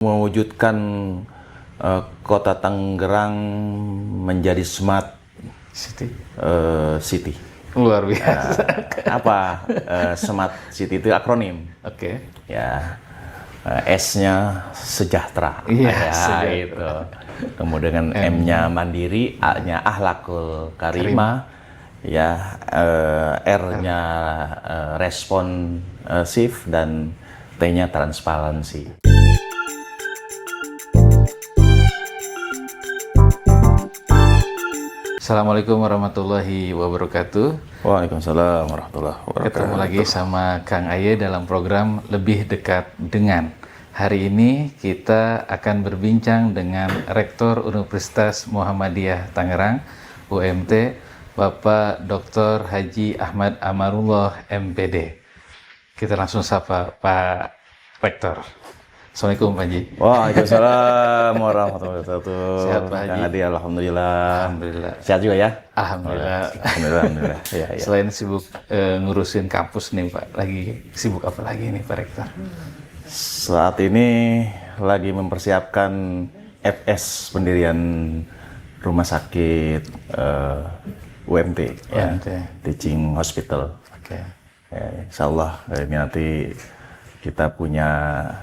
mewujudkan kota Tangerang menjadi smart city. Luar biasa. Apa smart city itu akronim? Oke. Ya, S-nya sejahtera. Iya, ya, sejahtera. itu. Kemudian M-nya mandiri, A-nya akhlakul karimah, ya, R-nya responsif, dan T-nya transparansi. Assalamualaikum warahmatullahi wabarakatuh. Waalaikumsalam warahmatullahi wabarakatuh. Ketemu lagi sama Kang Aye dalam program Lebih Dekat Dengan. Hari ini kita akan berbincang dengan Rektor Universitas Muhammadiyah Tangerang, UMT, Bapak Dr. Haji Ahmad Amarullah, MPD. Kita langsung sapa Pak Rektor. Assalamualaikum Pak Haji. Waalaikumsalam warahmatullahi wabarakatuh. Sehat Pak Haji? Kang Adi, alhamdulillah. Alhamdulillah. Sehat juga ya? Alhamdulillah. Alhamdulillah. Ya, ya. Selain sibuk ngurusin kampus nih Pak, lagi sibuk apa lagi nih Pak Rektor? Saat ini lagi mempersiapkan FS pendirian rumah sakit UMT, ya, UMT. Teaching Hospital. Oke. Ya, insya Allah ini nanti kita punya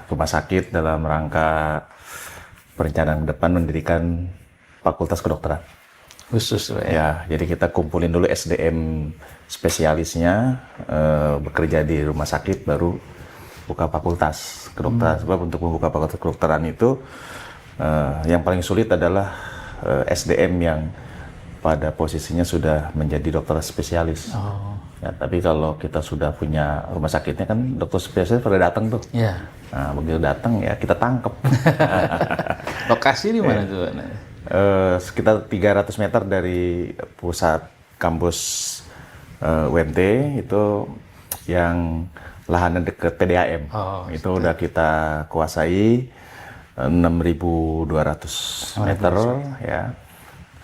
rumah sakit dalam rangka perencanaan ke depan mendirikan fakultas kedokteran. Khusus Pak ya? Ya, jadi kita kumpulin dulu SDM spesialisnya, bekerja di rumah sakit, baru buka fakultas kedokteran. Sebab untuk membuka fakultas kedokteran itu yang paling sulit adalah SDM yang pada posisinya sudah menjadi dokter spesialis. Oh. Ya, tapi kalau kita sudah punya rumah sakitnya kan dokter spesialis pada datang tuh. Ya. Nah, begitu datang ya kita tangkep. Lokasi di mana tuh Pak? Sekitar 300 meter dari pusat kampus UMT, itu yang lahannya dekat PDAM. Oh, itu udah kita kuasai 6.200 meter, ya.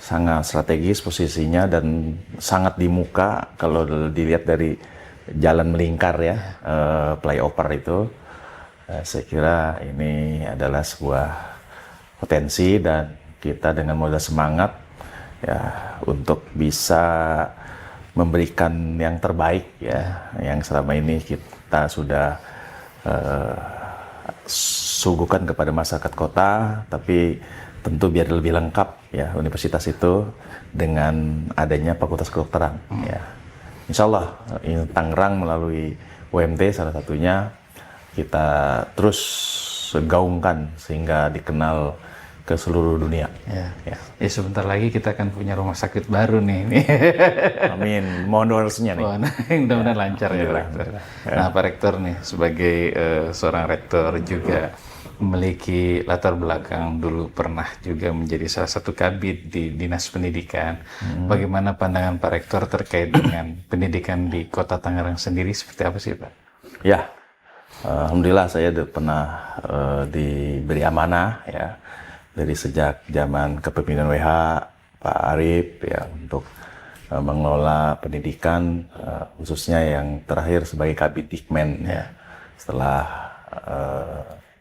Sangat strategis posisinya dan sangat di muka kalau dilihat dari jalan melingkar ya, flyover itu. Saya kira ini adalah sebuah potensi dan kita dengan modal semangat ya untuk bisa memberikan yang terbaik ya, yang selama ini kita sudah suguhkan kepada masyarakat kota, tapi tentu biar lebih lengkap ya universitas itu dengan adanya fakultas kedokteran. Ya, insya Allah ini Tangerang melalui UMT salah satunya kita terus gaungkan sehingga dikenal ke seluruh dunia. Ya. Ya sebentar lagi kita akan punya rumah sakit baru nih. Amin. Mohon doa restunya nih. Wah, mudah-mudahan lancar ya Rektor. Nah Pak Rektor nih sebagai seorang rektor juga memiliki latar belakang dulu pernah juga menjadi salah satu kabid di Dinas Pendidikan. Bagaimana pandangan Pak Rektor terkait dengan pendidikan di Kota Tangerang sendiri, seperti apa sih Pak? Ya, alhamdulillah saya pernah diberi amanah ya dari sejak zaman kepemimpinan WH Pak Arif ya untuk mengelola pendidikan, khususnya yang terakhir sebagai Kabid Dikmen ya. Setelah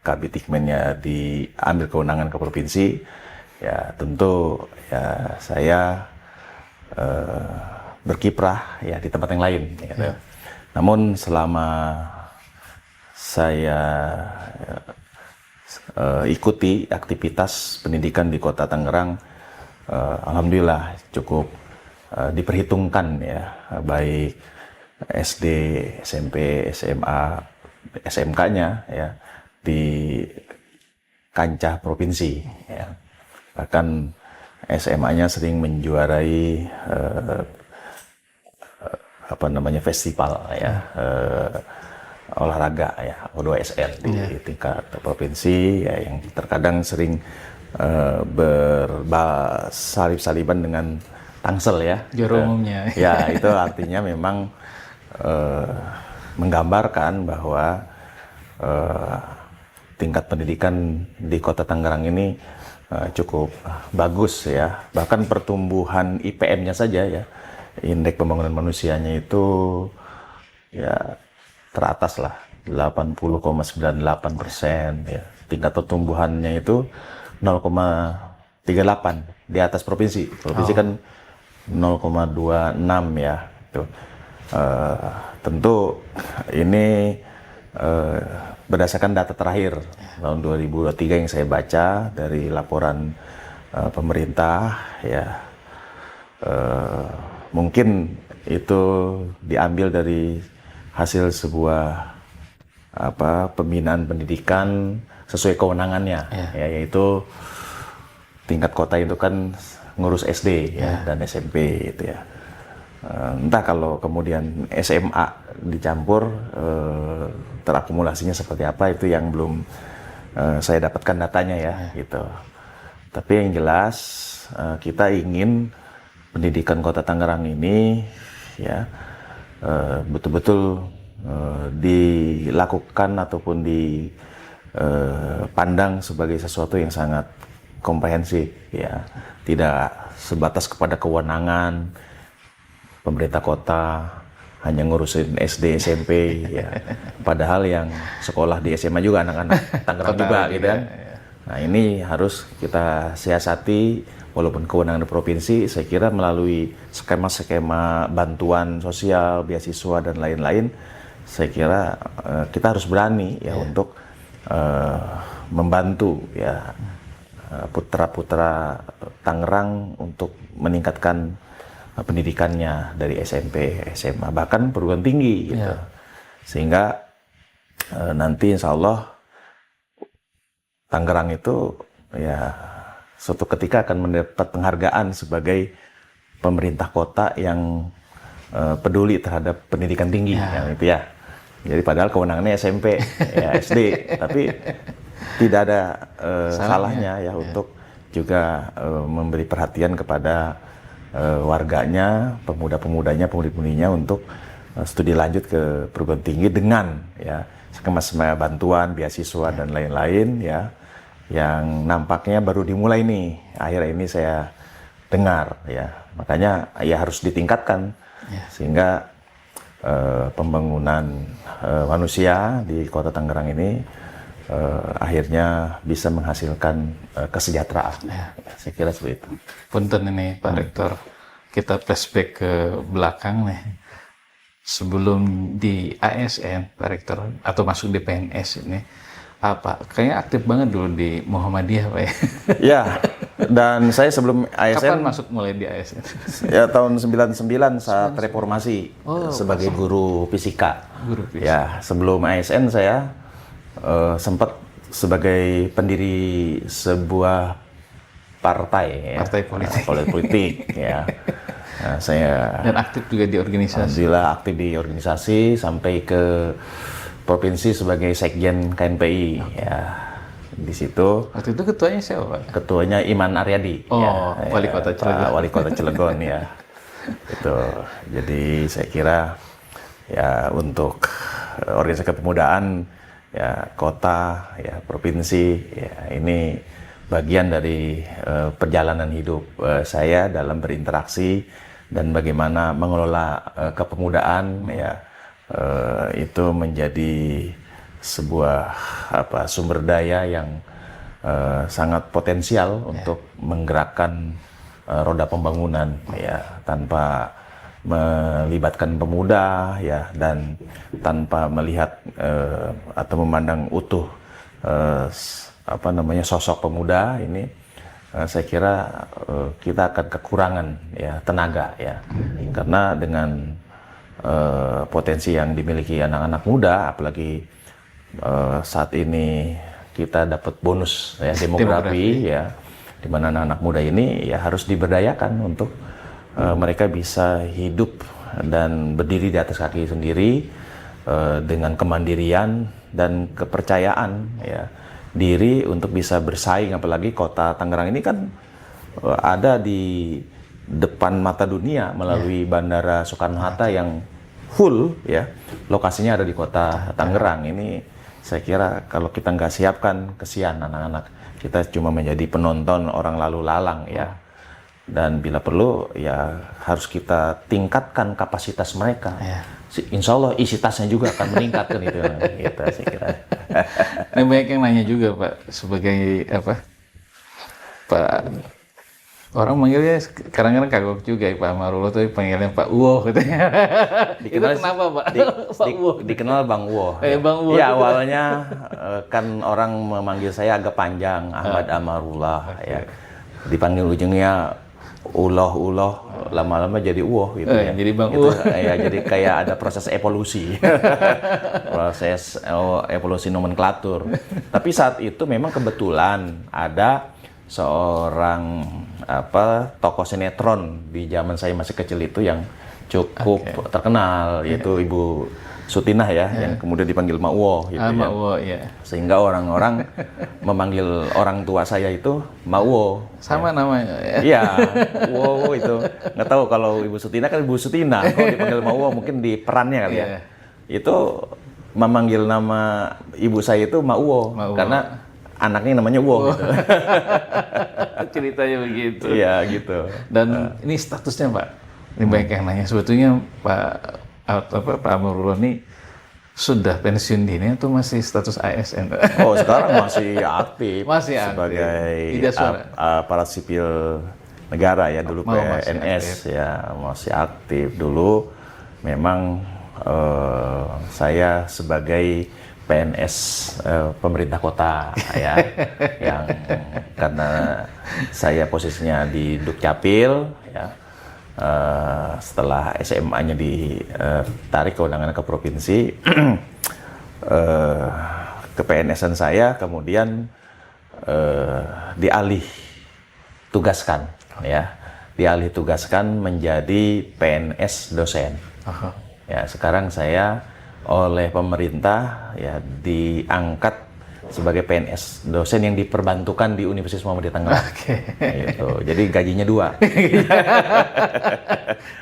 Kabid Dikmennya diambil kewenangan ke provinsi, ya tentu ya saya berkiprah ya di tempat yang lain. Gitu. Namun selama saya ikuti aktivitas pendidikan di Kota Tangerang, alhamdulillah cukup diperhitungkan ya, baik SD, SMP, SMA, SMK-nya ya di kancah provinsi ya. Bahkan SMA-nya sering menjuarai festival ya, olahraga ya, O2SR di tingkat provinsi ya, yang terkadang sering bersalib-saliban dengan Tangsel ya. Juara umumnya. Ya, itu artinya memang menggambarkan bahwa tingkat pendidikan di Kota Tangerang ini cukup bagus ya. Bahkan pertumbuhan IPM-nya saja ya, indeks pembangunan manusianya itu ya teratas lah, 80,98% ya. tingkat pertumbuhannya itu 0,38 di atas provinsi. Provinsi kan 0,26 ya. Tuh. Tentu ini berdasarkan data terakhir tahun 2023 yang saya baca dari laporan pemerintah ya, mungkin itu diambil dari hasil sebuah pembinaan pendidikan sesuai kewenangannya, ya, yaitu tingkat kota itu kan ngurus SD ya, dan SMP itu ya. Entah kalau kemudian SMA dicampur terakumulasinya seperti apa, itu yang belum saya dapatkan datanya ya, gitu. Tapi yang jelas kita ingin pendidikan Kota Tangerang ini ya betul-betul dilakukan ataupun dipandang sebagai sesuatu yang sangat komprehensif ya, tidak sebatas kepada kewenangan pemerintah kota hanya ngurusin SD SMP ya, padahal yang sekolah di SMA juga anak-anak Tangerang juga gitu kan. Nah, ini harus kita siasati, walaupun kewenangan provinsi, saya kira melalui skema-skema bantuan sosial, beasiswa dan lain-lain, saya kira kita harus berani ya untuk membantu ya putra-putra Tangerang untuk meningkatkan pendidikannya dari SMP, SMA, bahkan perguruan tinggi gitu. Sehingga nanti insya Allah Tangerang itu ya suatu ketika akan mendapat penghargaan sebagai pemerintah kota yang peduli terhadap pendidikan tinggi ya, itu ya. Jadi padahal kewenangannya SMP, ya SD, tapi tidak ada salahnya ya untuk juga memberi perhatian kepada warganya, pemuda-pemudanya, pemudi-pemudinya untuk studi lanjut ke perguruan tinggi dengan ya skema-skema bantuan, beasiswa dan lain-lain ya, yang nampaknya baru dimulai nih akhir ini saya dengar ya. Makanya ya harus ditingkatkan sehingga pembangunan manusia di Kota Tangerang ini akhirnya bisa menghasilkan kesejahteraan. Saya kira seperti itu. Punten ini Pak Rektor, kita flashback ke belakang nih. Sebelum di ASN Pak Rektor atau masuk di PNS ini, kayaknya aktif banget dulu di Muhammadiyah Pak ya. Ya, dan saya sebelum ASN... Kapan masuk mulai di ASN? Ya tahun 99 saat reformasi sebagai guru fisika. Guru fisika. Ya, sebelum ASN saya sempat sebagai pendiri sebuah partai ya, politik ya. Nah, saya dan aktif juga di organisasi. Alhamdulillah aktif di organisasi sampai ke provinsi sebagai sekjen KNPI ya. Di situ waktu itu ketuanya siapa Pak? Ketuanya Iman Aryadi. Wali Kota Cilegon. Wali Kota Cilegon ya. Itu. Jadi saya kira ya untuk organisasi kepemudaan ya kota ya provinsi ya ini bagian dari perjalanan hidup saya dalam berinteraksi dan bagaimana mengelola kepemudaan ya, itu menjadi sebuah sumber daya yang sangat potensial untuk menggerakkan roda pembangunan ya, tanpa melibatkan pemuda ya, dan tanpa melihat atau memandang utuh sosok pemuda ini, saya kira kita akan kekurangan ya tenaga ya, karena dengan potensi yang dimiliki anak-anak muda, apalagi saat ini kita dapat bonus ya demografi ya, di mana anak-anak muda ini ya harus diberdayakan untuk mereka bisa hidup dan berdiri di atas kaki sendiri dengan kemandirian dan kepercayaan ya diri untuk bisa bersaing. Apalagi Kota Tangerang ini kan ada di depan mata dunia melalui Bandara Soekarno-Hatta yang full ya, lokasinya ada di Kota Tangerang. Ini saya kira kalau kita nggak siapkan, kesian anak-anak kita cuma menjadi penonton orang lalu lalang ya. dan bila perlu ya harus kita tingkatkan kapasitas mereka. Ya. Insya Allah isi tasnya juga akan meningkat kan itu, gitu saya kira. Nah, banyak yang nanya juga Pak, sebagai apa? Pak, orang manggilnya kadang-kadang kagok juga ya, Pak Amarullah tuh panggilnya Pak Uwo katanya. Itu kenapa Pak? Pak Uwo. Dikenal Bang Uwo. Bang Uwo. Ya awalnya kan orang memanggil saya agak panjang, Ahmad Amarullah ya. Dipanggil ujungnya Uloh, lama-lama jadi Uwo gitu ya. Jadi Bang Gitu, Uwo. ya, jadi kayak ada proses evolusi. Proses evolusi nomenklatur. Tapi saat itu memang kebetulan ada seorang tokoh sinetron di zaman saya masih kecil itu yang cukup terkenal, yaitu Ibu Sutinah ya, yang kemudian dipanggil Mak Uwo gitu Mak ya. Uwo, ya. Sehingga orang-orang memanggil orang tua saya itu Mak Uwo. Sama namanya ya. Iya, Uwo itu. Nggak tahu kalau Ibu Sutinah kan Ibu Sutinah, kalau dipanggil Mak Uwo mungkin di perannya kali ya. Itu memanggil nama ibu saya itu Mak Uwo, karena anaknya namanya Uwo gitu. Ceritanya begitu. Iya gitu. Dan ini statusnya Pak, ini banyak yang nanya, sebetulnya Pak Amarullah ini sudah pensiun dini atau masih status ASN? Oh sekarang masih aktif. Masih aktif. Sebagai Tidak suara. aparat sipil negara ya, dulu PNS ya, masih aktif. Dulu memang saya sebagai PNS pemerintah kota ya, yang karena saya posisinya di Dukcapil ya, setelah SMA-nya ditarik kewenangan ke provinsi, ke PNS-an saya kemudian dialih tugaskan menjadi PNS dosen. Ya, sekarang saya oleh pemerintah ya diangkat sebagai PNS dosen yang diperbantukan di Universitas Muhammadiyah Tangerang. Gitu. Jadi gajinya 2.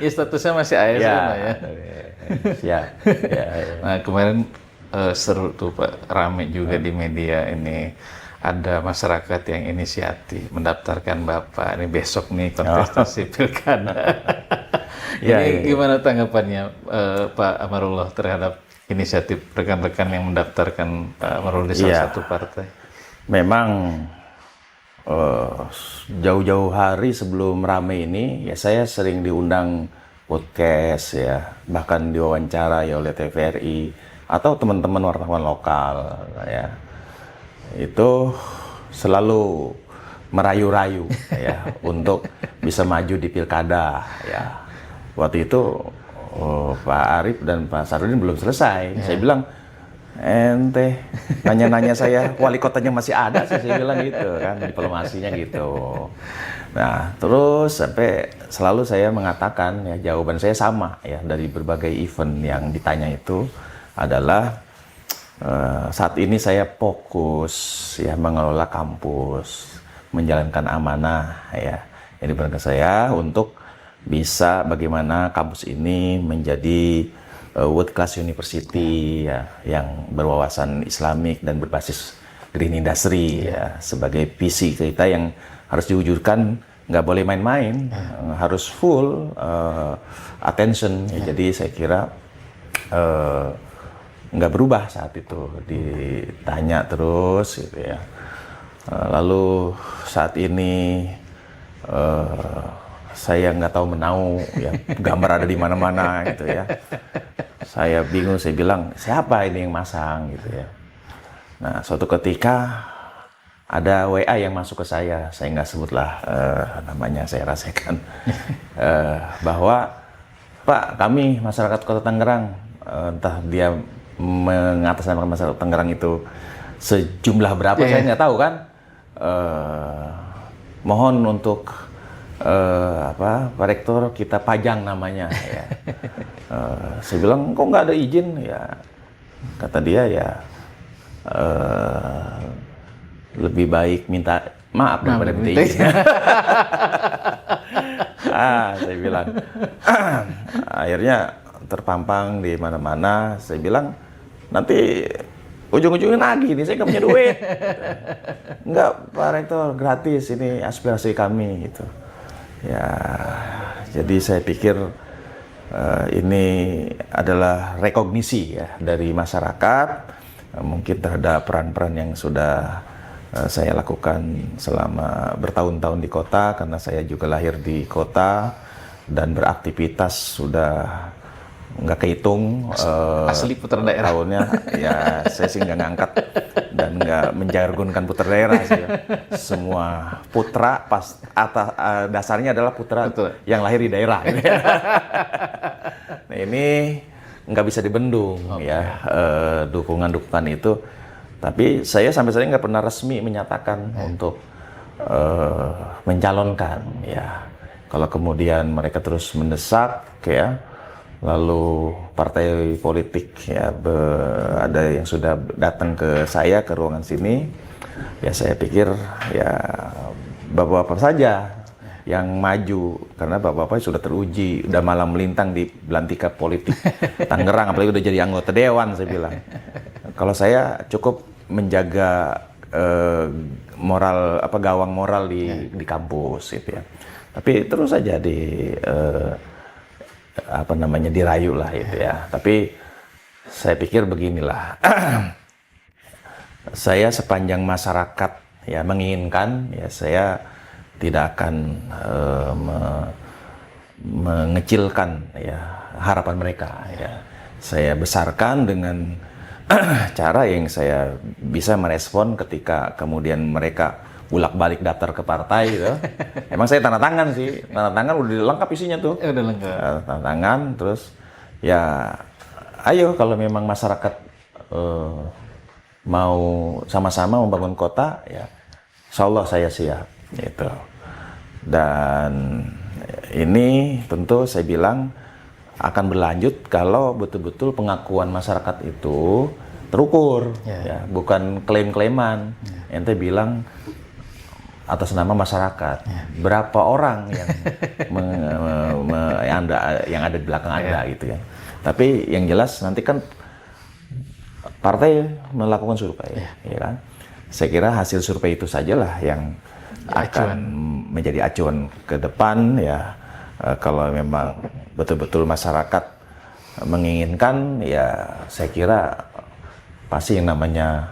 Ya statusnya masih ASN ya. Ya. Nah kemarin seru tuh Pak, rame juga di media ini. Ada masyarakat yang inisiatif mendaftarkan Bapak ini besok nih kontestasi pilkada. Ini gimana tanggapannya Pak Amarullah terhadap inisiatif rekan-rekan yang mendaftarkan Pak Amarullah di salah satu partai? Memang jauh-jauh hari sebelum rame ini ya saya sering diundang podcast ya, bahkan diwawancara ya oleh TVRI atau teman-teman wartawan lokal ya. Itu selalu merayu-rayu ya untuk bisa maju di pilkada ya. Waktu itu Pak Arief dan Pak Sarudin belum selesai. Saya bilang, ente nanya-nanya saya wali kotanya masih ada sih, saya bilang gitu kan, diplomasinya gitu. Nah terus sampai selalu saya mengatakan ya, jawaban saya sama ya dari berbagai event yang ditanya itu adalah saat ini saya fokus ya mengelola kampus, menjalankan amanah ya yang diberikan saya untuk bisa bagaimana kampus ini menjadi world class university ya, yang berwawasan Islamik dan berbasis green industry ya, sebagai visi kita yang harus diwujudkan, nggak boleh main-main, harus full attention ya. Jadi saya kira nggak berubah saat itu, ditanya terus gitu ya. Lalu saat ini saya nggak tahu menau ya, gambar ada di mana-mana gitu ya. Saya bingung, saya bilang siapa ini yang masang gitu ya. Nah suatu ketika ada WA yang masuk ke saya nggak sebutlah namanya, saya rasakan bahwa Pak, kami masyarakat Kota Tangerang, entah dia mengatasnamakan masyarakat Tangerang itu sejumlah berapa saya nggak tahu kan, mohon untuk Pak Rektor kita pajang namanya ya. Saya bilang kok nggak ada izin ya, kata dia ya lebih baik minta maaf daripada minta izin. Saya bilang akhirnya terpampang di mana-mana. Saya bilang nanti ujung-ujungnya nagih nih, saya nggak punya duit. Enggak Pak Rektor, gratis, ini aspirasi kami gitu. Ya, jadi saya pikir ini adalah rekognisi ya dari masyarakat, mungkin terhadap peran-peran yang sudah saya lakukan selama bertahun-tahun di kota, karena saya juga lahir di kota dan beraktivitas sudah nggak kehitung Asli putra daerah. tahunnya. Ya, saya sih nggak ngangkat dan nggak menjargonkan putra daerah sih ya. Semua putra dasarnya adalah putra Betul. yang lahir di daerah gitu ya. Nah, ini nggak bisa dibendung ya dukungan-dukungan itu. Tapi saya sampai sekarang nggak pernah resmi menyatakan untuk mencalonkan ya. Kalau kemudian mereka terus mendesak ya, lalu partai politik ya ada yang sudah datang ke saya ke ruangan sini, ya saya pikir ya bapak-bapak saja yang maju, karena bapak-bapak sudah teruji, udah malam melintang di belantika politik Tangerang, apalagi udah jadi anggota dewan. Saya bilang kalau saya cukup menjaga moral gawang moral di kampus gitu ya, tapi terus saja dirayu lah itu ya. Tapi saya pikir beginilah, saya sepanjang masyarakat ya menginginkan, ya saya tidak akan mengecilkan ya harapan mereka ya. Saya besarkan dengan cara yang saya bisa merespon ketika kemudian mereka bolak-balik daftar ke partai gitu. Emang saya tanda tangan udah lengkap isinya tuh. Udah lengkap. Tanda tangan, terus ya ayo kalau memang masyarakat mau sama-sama membangun kota, ya insya Allah saya siap gitu. Dan ini tentu saya bilang akan berlanjut kalau betul-betul pengakuan masyarakat itu terukur, ya, bukan klaim-klaiman. Ente bilang atas nama masyarakat, berapa orang yang yang ada di belakang Anda gitu ya. Tapi yang jelas nanti kan partai melakukan survei, ya kan. Saya kira hasil survei itu sajalah yang akan menjadi acuan ke depan ya. Kalau memang betul-betul masyarakat menginginkan, ya saya kira pasti yang namanya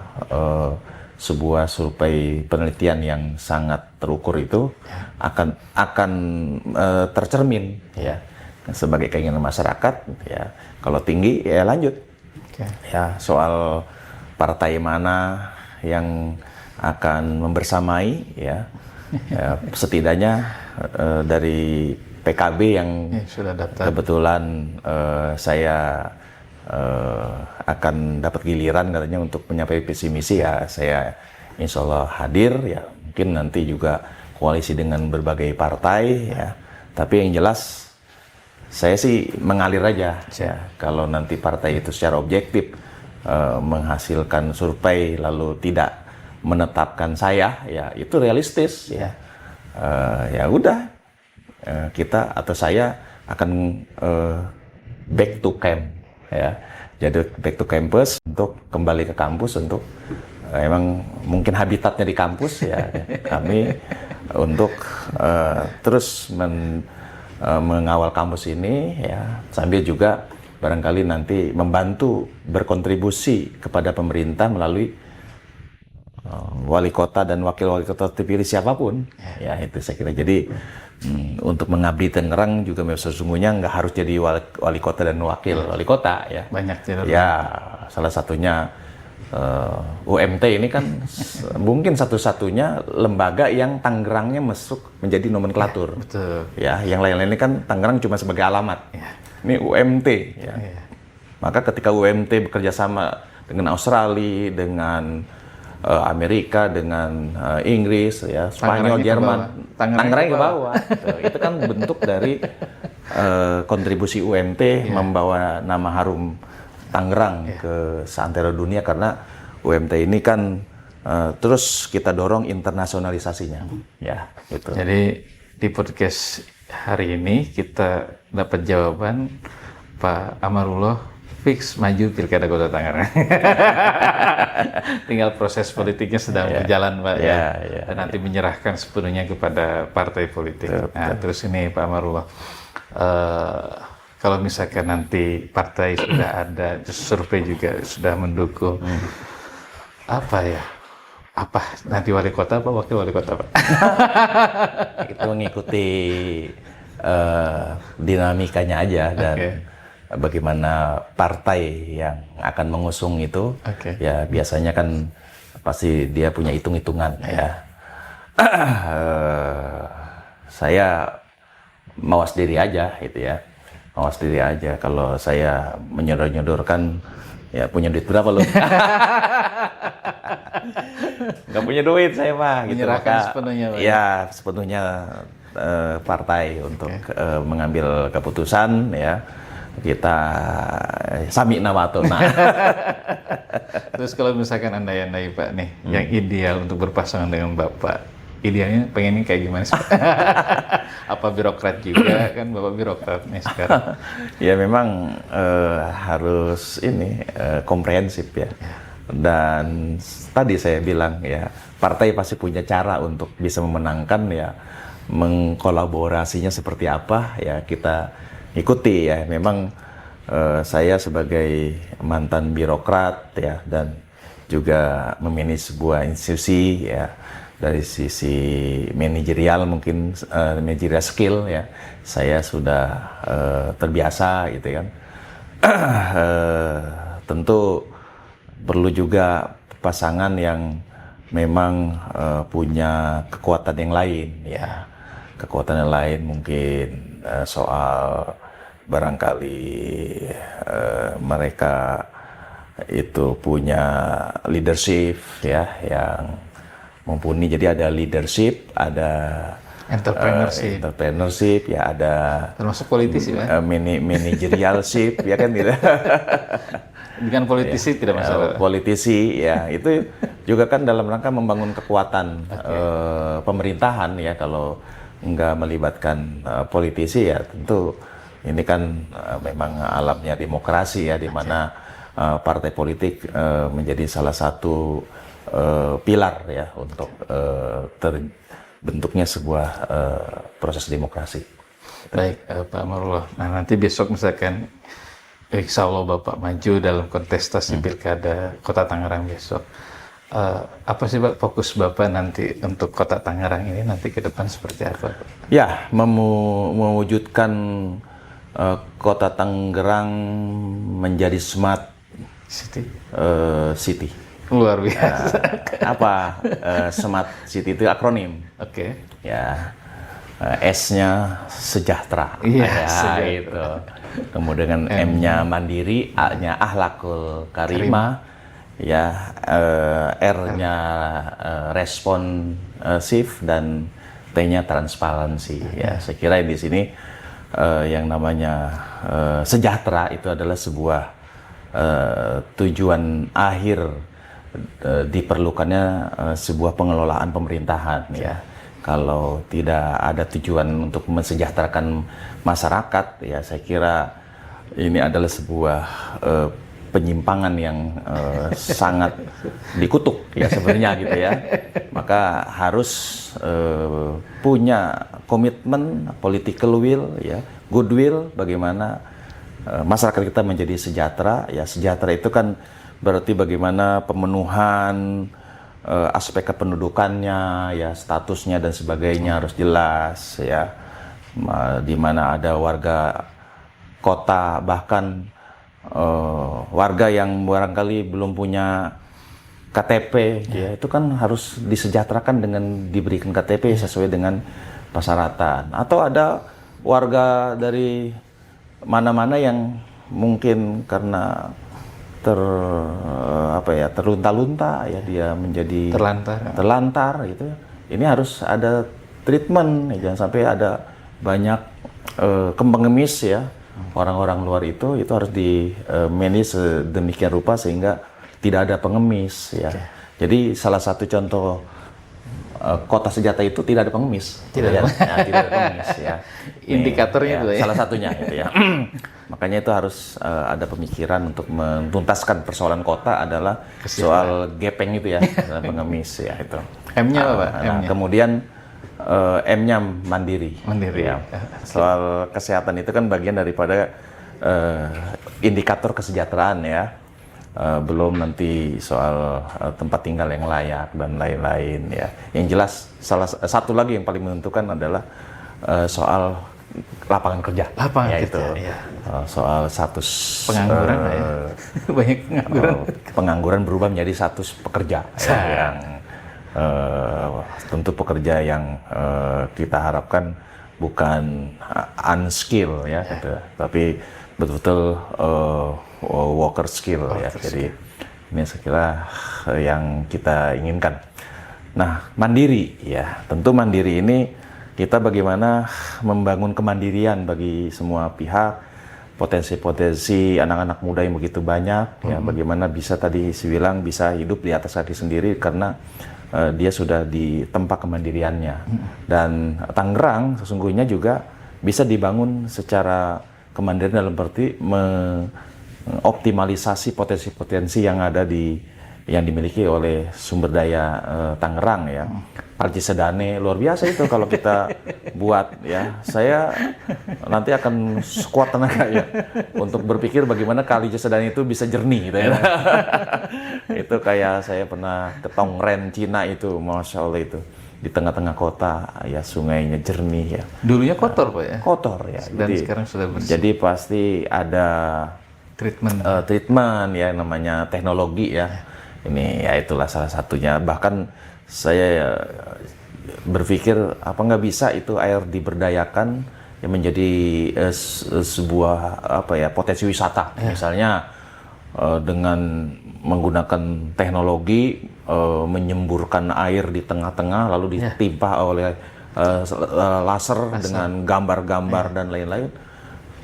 sebuah survei penelitian yang sangat terukur itu akan tercermin ya sebagai keinginan masyarakat ya. Kalau tinggi ya lanjut. Ya, soal partai mana yang akan membersamai ya, setidaknya dari PKB yang sudah daftar. Kebetulan saya akan dapat giliran katanya untuk menyampaikan visi misi, ya saya insya Allah hadir ya. Mungkin nanti juga koalisi dengan berbagai partai ya. Tapi yang jelas saya sih mengalir aja ya. Kalau nanti partai itu secara objektif menghasilkan survei lalu tidak menetapkan saya, ya itu realistis ya. Ya udah, kita atau saya akan back to camp ya. Jadi back to campus, untuk kembali ke kampus, untuk emang mungkin habitatnya di kampus ya. Kami untuk terus mengawal kampus ini ya, sambil juga barangkali nanti membantu berkontribusi kepada pemerintah melalui wali kota dan wakil wali kota terpilih siapapun ya, itu saya kira. Jadi untuk mengabdi Tangerang juga sesungguhnya nggak harus jadi wali kota dan wakil wali kota ya. Banyak ya, salah satunya UMT ini kan mungkin satu-satunya lembaga yang Tangerangnya masuk menjadi nomenklatur. Betul. Ya, yang lain-lain ini kan Tangerang cuma sebagai alamat. Ini UMT ya. Maka ketika UMT bekerja sama dengan Australia, dengan Amerika, dengan Inggris ya, Spanyol, Jerman, Tangerang ke bawah. Itu kan bentuk dari kontribusi UMT membawa nama harum Tangerang ke seantero dunia, karena UMT ini kan terus kita dorong internasionalisasinya ya gitu. Jadi di podcast hari ini kita dapat jawaban Pak Amarullah fix maju Pilkada Kota Tangerang. Tinggal proses politiknya sedang berjalan, Pak, dan nanti menyerahkan sepenuhnya kepada partai politik. Nah, terus ini Pak Amarullah, kalau misalkan nanti partai sudah ada, survei juga sudah mendukung, apa nanti wali kota apa wakil wali kota, Pak? Itu mengikuti dinamikanya aja dan bagaimana partai yang akan mengusung itu. Ya biasanya kan pasti dia punya hitung-hitungan ya. Saya mawas diri aja gitu ya, mawas diri aja. Kalau saya menyodor-nyodorkan, ya punya duit berapa lo? Nggak punya duit saya mah. Gitu. Menyerahkan sepenuhnya, Pak. Ya sepenuhnya partai untuk mengambil keputusan ya. Kita sami nawatuna. Terus kalau misalkan andai-andai Pak nih, yang ideal untuk berpasangan dengan Bapak, idealnya pengennya kayak gimana sih? Apa birokrat juga kan, Bapak birokrat nih sekarang? Ya memang harus ini komprehensif ya. Dan tadi saya bilang ya, partai pasti punya cara untuk bisa memenangkan ya, mengkolaborasinya seperti apa ya kita ikuti ya. Memang saya sebagai mantan birokrat ya dan juga memanage sebuah institusi ya, dari sisi manajerial mungkin manajerial skill ya, saya sudah terbiasa gitu kan. Tentu perlu juga pasangan yang memang punya kekuatan yang lain ya, kekuatan yang lain mungkin soal barangkali mereka itu punya leadership ya yang mumpuni. Jadi ada leadership, ada entrepreneurship ya, ada termasuk politisi ya, managerialship ya kan gitu. Dengan politisi tidak masalah. Politisi ya itu juga kan dalam rangka membangun kekuatan pemerintahan ya. Kalau nggak melibatkan politisi ya tentu ini kan memang alamnya demokrasi ya, di mana partai politik menjadi salah satu pilar ya untuk terbentuknya sebuah proses demokrasi. Baik, Pak Amarullah. Nah, nanti besok misalkan insya Allah Bapak maju dalam kontestasi Pilkada Kota Tangerang besok. Apa sih Pak fokus Bapak nanti untuk Kota Tangerang ini nanti ke depan seperti apa? Ya, mewujudkan Kota Tangerang menjadi smart city. Luar biasa. Smart city itu akronim. Ya, S-nya sejahtera. Iya, itu. Kemudian M-nya mandiri, A-nya akhlakul karimah, ya, R-nya responsif, dan T-nya transparansi. Ya, saya kira di sini yang namanya sejahtera itu adalah sebuah tujuan akhir diperlukannya sebuah pengelolaan pemerintahan. Ya. Kalau tidak ada tujuan untuk mensejahterakan masyarakat, ya saya kira ini adalah sebuah penyimpangan yang sangat dikutuk ya sebenarnya gitu ya. Maka harus punya komitmen, political will, ya, goodwill, bagaimana masyarakat kita menjadi sejahtera. Ya, sejahtera itu kan berarti bagaimana pemenuhan aspek kependudukannya, ya, statusnya dan sebagainya harus jelas ya. Di mana ada warga kota, bahkan warga yang barangkali belum punya KTP, ya, itu kan harus disejahterakan dengan diberikan KTP sesuai dengan persyaratan. Atau ada warga dari mana-mana yang mungkin karena terlunta-lunta ya, dia menjadi terlantar gitu. Ini harus ada treatment, ya, jangan sampai ada banyak pengemis ya, orang-orang luar itu harus di manage sedemikian rupa sehingga tidak ada pengemis ya. Jadi salah satu contoh kota sejahtera itu tidak ada pengemis. Tidak ya. ada. Ya, tidak ada pengemis ya. Indikatornya Nih, itu ya. salah satunya itu ya. Makanya itu harus ada pemikiran untuk menuntaskan persoalan kota adalah soal gepeng itu ya, pengemis ya itu. M-nya apa, Pak? Nah, M-nya? kemudian M-nya mandiri. Mandiri. Ya. Soal kesehatan itu kan bagian daripada indikator kesejahteraan ya. Belum nanti soal tempat tinggal yang layak dan lain-lain ya. Yang jelas satu lagi yang paling menentukan adalah soal lapangan kerja. Lapangan ya, kerja, itu. ya. Soal status Pengangguran ya. Banyak pengangguran. Pengangguran berubah menjadi status pekerja ya, yang tentu pekerja yang kita harapkan bukan unskill ya, gitu, tapi betul-betul worker skill ya. Jadi ini saya kira yang kita inginkan. Nah, mandiri ya, tentu mandiri ini kita bagaimana membangun kemandirian bagi semua pihak, potensi-potensi anak-anak muda yang begitu banyak ya, bagaimana bisa tadi bilang bisa hidup di atas kaki sendiri karena dia sudah ditempa kemandiriannya. Dan Tangerang sesungguhnya juga bisa dibangun secara kemandirian dalam arti mengoptimalisasi potensi-potensi yang ada yang dimiliki oleh sumber daya Tangerang ya. Kali Cisadane luar biasa itu kalau kita buat ya. Saya nanti akan sekuat tenaga ya untuk berpikir bagaimana Kali Cisadane itu bisa jernih gitu ya. Itu kayak saya pernah ke Tongren Cina itu, Masya Allah itu di tengah-tengah kota ya, sungainya jernih ya. Dulunya kotor Pak ya? Kotor ya. Dan jadi, sekarang sudah bersih. Jadi pasti ada treatment ya, namanya teknologi ya. Ini ya itulah salah satunya. Bahkan saya berpikir apa nggak bisa itu air diberdayakan yang menjadi sebuah apa ya, potensi wisata. Misalnya dengan menggunakan teknologi menyemburkan air di tengah-tengah lalu ditimpa oleh laser dengan gambar-gambar dan lain-lain,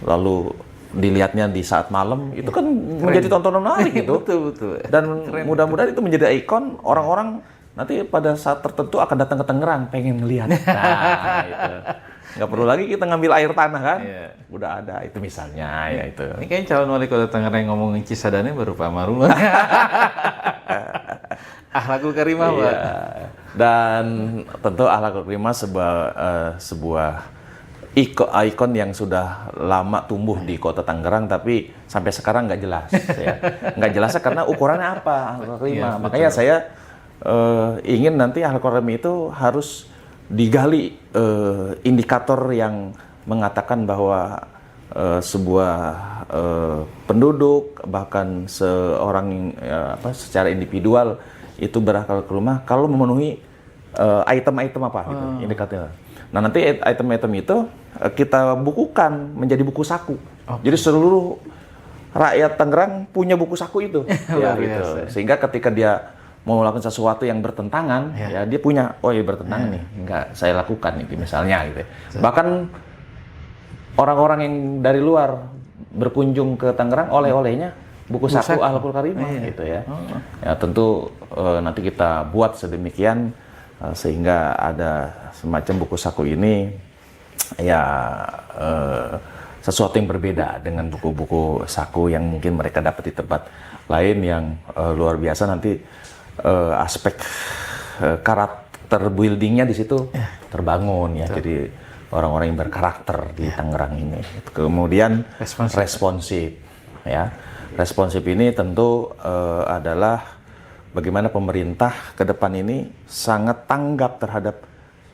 lalu dilihatnya di saat malam, itu kan menjadi tontonan menarik gitu. Betul. Dan mudah-mudahan itu menjadi ikon, orang-orang nanti pada saat tertentu akan datang ke Tangerang pengen ngelihat. Nah, itu. Nggak perlu lagi kita ngambil air tanah kan, udah ada itu misalnya ya itu. Ini kayaknya calon wali kota Tangerang ngomongin Cisadane baru Pak Marul. Akhlakul karimah Pak. Dan tentu akhlakul karimah sebuah ikon yang sudah lama tumbuh di kota Tangerang, tapi sampai sekarang nggak jelas ya. Nggak jelasnya karena ukurannya apa akhlakul karimah. Makanya saya ingin nanti akhlakul karimah itu harus digali indikator yang mengatakan bahwa sebuah penduduk bahkan seorang secara individual itu berakhlak karimah kalau memenuhi item-item apa gitu, indikator. Nah, nanti item-item itu kita bukukan menjadi buku saku. Jadi seluruh rakyat Tangerang punya buku saku itu. Ya, gitu. Sehingga ketika dia mau melakukan sesuatu yang bertentangan, ya dia punya, oh ya bertentangan nih, enggak saya lakukan itu misalnya gitu. Bahkan orang-orang yang dari luar berkunjung ke Tangerang, oleh-olehnya buku saku akhlakul karimah gitu ya. Ya tentu nanti kita buat sedemikian sehingga ada semacam buku saku ini ya sesuatu yang berbeda dengan buku-buku saku yang mungkin mereka dapat di tempat lain yang luar biasa. Nanti aspek karakter buildingnya di situ terbangun ya. Jadi orang-orang yang berkarakter di Tangerang ini. Kemudian responsif ya. Responsif ini tentu adalah bagaimana pemerintah ke depan ini sangat tanggap terhadap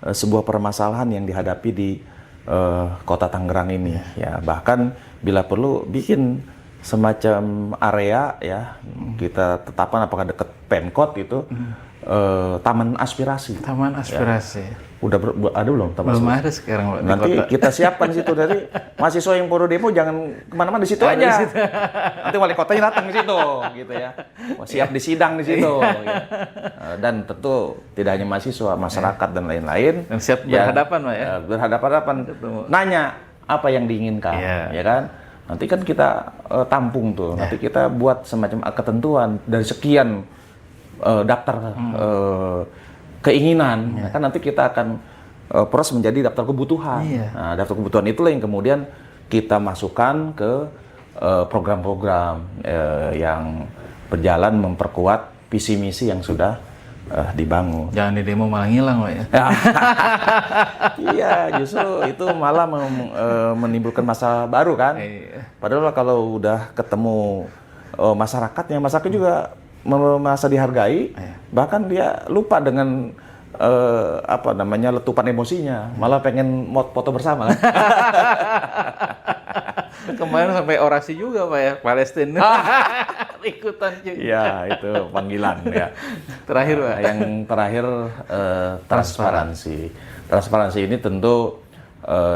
sebuah permasalahan yang dihadapi di kota Tangerang ini ya. Bahkan bila perlu bikin semacam area ya, kita tetapkan apakah dekat Pemkot itu taman aspirasi. Taman aspirasi. Ya. Udah ada belum taman belum aspirasi? Ada sekarang Pak, nanti kita siapkan di situ. Dari mahasiswa yang baru demo jangan kemana-mana, di situ aja. Nanti wali kotanya datang di situ, gitu ya. Siap disidang di situ. Gitu. Dan tentu tidak hanya mahasiswa, masyarakat dan lain-lain. Dan siap berhadapan Pak ya. Berhadapan, nanya apa yang diinginkan, ya kan? Nanti kan kita tampung tuh. Nanti kita buat semacam ketentuan dari sekian daftar keinginan. Kan nanti kita akan proses menjadi daftar kebutuhan. Nah, daftar kebutuhan itulah yang kemudian kita masukkan ke program-program yang berjalan memperkuat visi misi yang sudah dibangun. Jangan di demo malah ngilang, Pak ya. Iya, justru itu malah menimbulkan masalah baru kan. Padahal kalau udah ketemu masyarakat juga merasa dihargai, bahkan dia lupa dengan letupan emosinya, malah pengen foto bersama kan. Kemarin sampai orasi juga Pak ya, Palestina. Ikutan juga. Iya, itu panggilan ya. Terakhir Pak. Yang terakhir transparansi. Transparansi ini tentu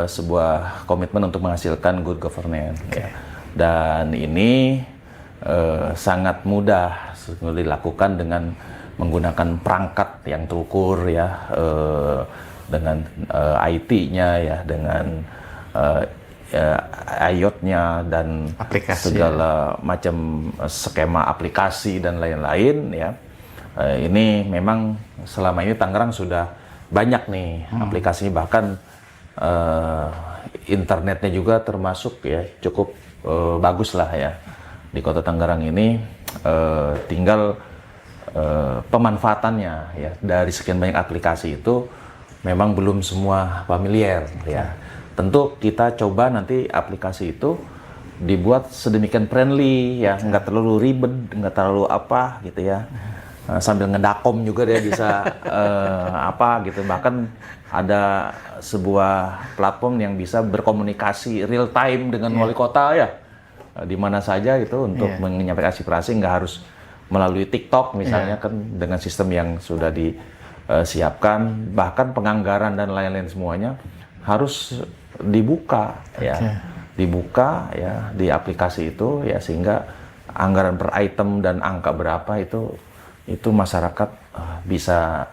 sebuah komitmen untuk menghasilkan good governance. Ya. Dan ini sangat mudah dilakukan dengan menggunakan perangkat yang terukur ya, dengan IT-nya ya, dengan IoT-nya dan aplikasi, segala macam skema aplikasi dan lain-lain ya. Ini memang selama ini Tangerang sudah banyak nih aplikasinya, bahkan internetnya juga termasuk ya cukup bagus lah ya di Kota Tangerang ini. Tinggal pemanfaatannya ya, dari sekian banyak aplikasi itu memang belum semua familiar ya. Tentu kita coba nanti aplikasi itu dibuat sedemikian friendly ya, nggak terlalu ribet, nggak terlalu apa gitu ya. Sambil ngedakom juga dia bisa apa gitu. Bahkan ada sebuah platform yang bisa berkomunikasi real time dengan wali kota ya, di mana saja gitu untuk menyampaikan aspirasi, nggak harus melalui TikTok misalnya kan, dengan sistem yang sudah disiapkan. Bahkan penganggaran dan lain-lain semuanya harus dibuka ya, dibuka ya di aplikasi itu ya, sehingga anggaran per item dan angka berapa itu masyarakat bisa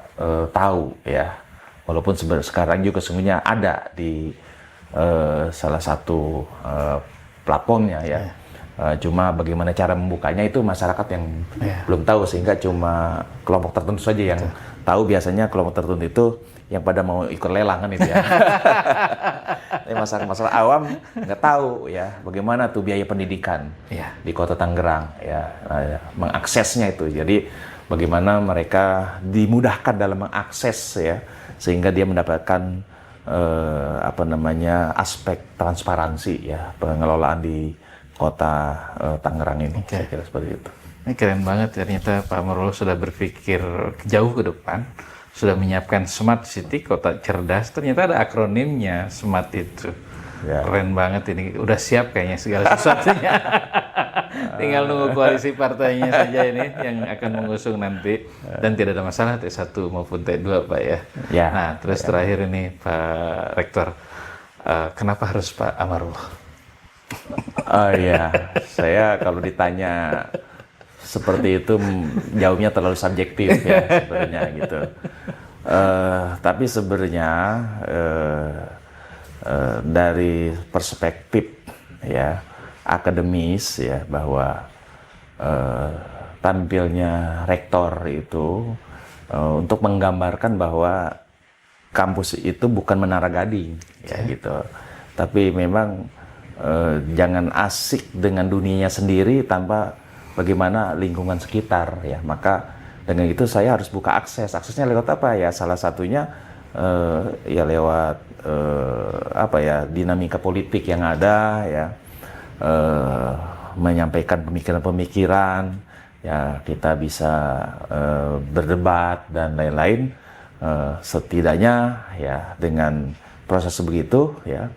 tahu ya. Walaupun sekarang juga sesungguhnya ada di salah satu platformnya ya. Cuma bagaimana cara membukanya itu masyarakat yang belum tahu, sehingga cuma kelompok tertentu saja yang tahu. Biasanya kelompok tertentu itu yang pada mau ikut lelang kan itu ya. Masalah awam nggak tahu ya bagaimana tuh biaya pendidikan di Kota Tangerang ya, mengaksesnya itu. Jadi bagaimana mereka dimudahkan dalam mengakses ya, sehingga dia mendapatkan aspek transparansi ya pengelolaan di Kota Tangerang ini. Saya kira seperti itu. Ini keren banget, ternyata Pak Amarullah sudah berpikir jauh ke depan, sudah menyiapkan Smart City, kota cerdas. Ternyata ada akronimnya Smart itu. Keren banget ini, udah siap kayaknya segala sesuatunya. Tinggal nunggu koalisi partainya saja ini yang akan mengusung nanti, dan tidak ada masalah T1 maupun T2 Pak ya. Nah terus terakhir ini Pak Rektor, kenapa harus Pak Amarullah? Saya kalau ditanya seperti itu jawabnya terlalu subjektif ya sebenarnya gitu. Tapi sebenarnya dari perspektif ya akademis ya, bahwa tampilnya rektor itu untuk menggambarkan bahwa kampus itu bukan Menara Gading ya gitu. Tapi memang jangan asik dengan dunianya sendiri tanpa bagaimana lingkungan sekitar ya. Maka dengan itu saya harus buka akses. Aksesnya lewat apa ya? Salah satunya ya lewat dinamika politik yang ada ya, menyampaikan pemikiran-pemikiran ya, kita bisa berdebat dan lain-lain. Setidaknya ya dengan proses begitu ya,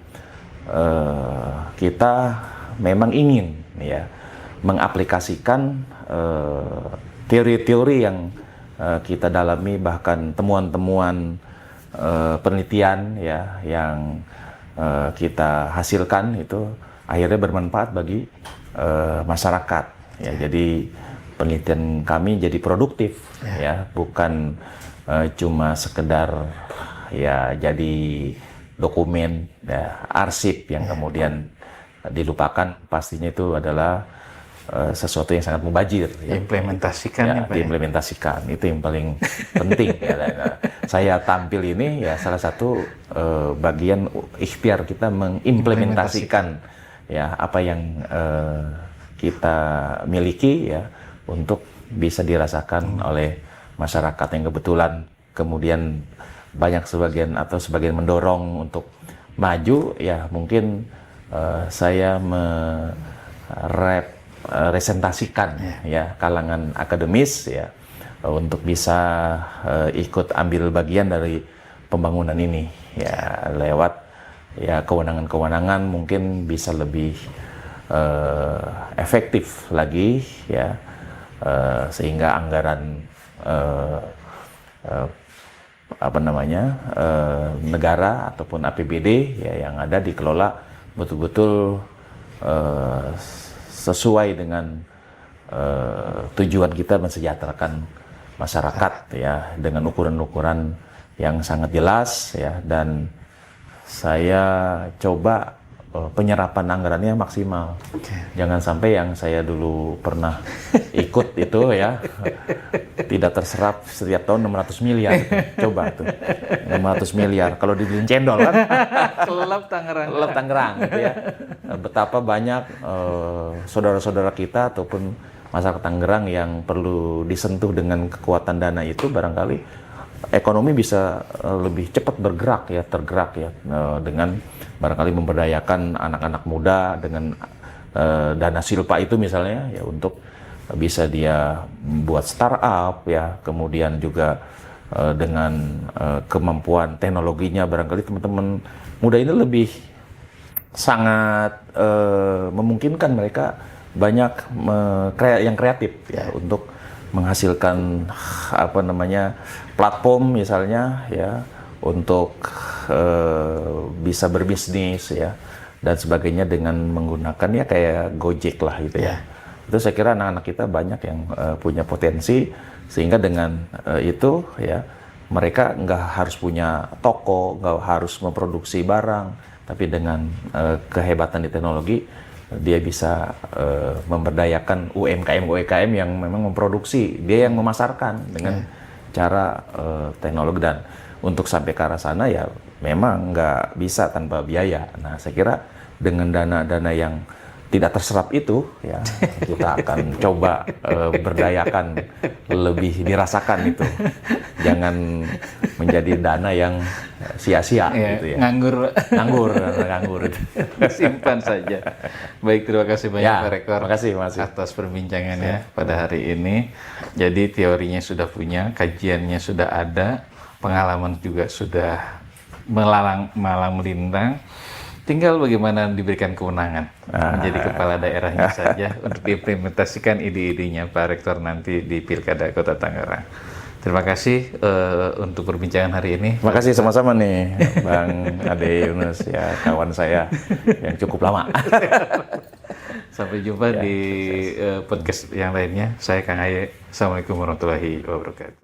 kita memang ingin ya mengaplikasikan teori-teori yang kita dalami, bahkan temuan-temuan penelitian ya yang kita hasilkan itu akhirnya bermanfaat bagi masyarakat ya. Jadi penelitian kami jadi produktif ya, bukan cuma sekedar ya jadi dokumen ya, arsip yang kemudian dilupakan. Pastinya itu adalah sesuatu yang sangat mubazir. Ya. Implementasikan ya, Pak. Diimplementasikan itu yang paling penting. Ya. Nah, saya tampil ini ya salah satu bagian ikhtiar kita mengimplementasikan ya apa yang kita miliki ya untuk bisa dirasakan oleh masyarakat yang kebetulan kemudian sebagian mendorong untuk maju ya mungkin saya merepresentasikan ya kalangan akademis ya untuk bisa ikut ambil bagian dari pembangunan ini ya lewat ya kewenangan-kewenangan mungkin bisa lebih efektif lagi ya sehingga anggaran negara ataupun APBD ya yang ada dikelola betul-betul sesuai dengan tujuan kita mensejahterakan masyarakat ya dengan ukuran-ukuran yang sangat jelas ya dan saya coba penyerapan anggarannya maksimal. Jangan sampai yang saya dulu pernah ikut itu ya tidak terserap setiap tahun 600 miliar. Coba tuh 600 miliar kalau dibeliin cendol kan. Lelap Tangerang. Lelap Tangerang gitu ya. Betapa banyak saudara-saudara kita ataupun masyarakat Tangerang yang perlu disentuh dengan kekuatan dana itu barangkali ekonomi bisa lebih cepat tergerak ya dengan barangkali memberdayakan anak-anak muda dengan dana silpa itu misalnya ya untuk bisa dia buat startup ya kemudian juga dengan kemampuan teknologinya barangkali teman-teman muda ini lebih sangat memungkinkan mereka banyak yang kreatif ya untuk menghasilkan platform misalnya ya untuk bisa berbisnis ya dan sebagainya dengan menggunakan ya kayak Gojek lah gitu ya. Itu saya kira anak-anak kita banyak yang punya potensi sehingga dengan itu ya mereka nggak harus punya toko, nggak harus memproduksi barang, tapi dengan kehebatan di teknologi dia bisa memberdayakan UMKM yang memang memproduksi, dia yang memasarkan dengan cara teknologi dan untuk sampai ke arah sana ya memang nggak bisa tanpa biaya. Nah saya kira dengan dana-dana yang tidak terserap itu ya kita akan coba berdayakan lebih dirasakan itu. Jangan menjadi dana yang sia-sia gitu ya. Nganggur. Simpan saja. Baik, terima kasih banyak Pak Rektor. Terima kasih. Atas perbincangannya pada hari ini. Jadi teorinya sudah punya, kajiannya sudah ada, pengalaman juga sudah malang melintang. Tinggal bagaimana diberikan kewenangan menjadi kepala daerahnya saja untuk diimplementasikan ide-idenya Pak Rektor nanti di Pilkada Kota Tangerang. Terima kasih untuk perbincangan hari ini. Terima kasih sama-sama nih Bang Ade Yunus ya kawan saya yang cukup lama. Sampai jumpa di podcast yang lainnya. Saya Kang Aye. Assalamualaikum warahmatullahi wabarakatuh.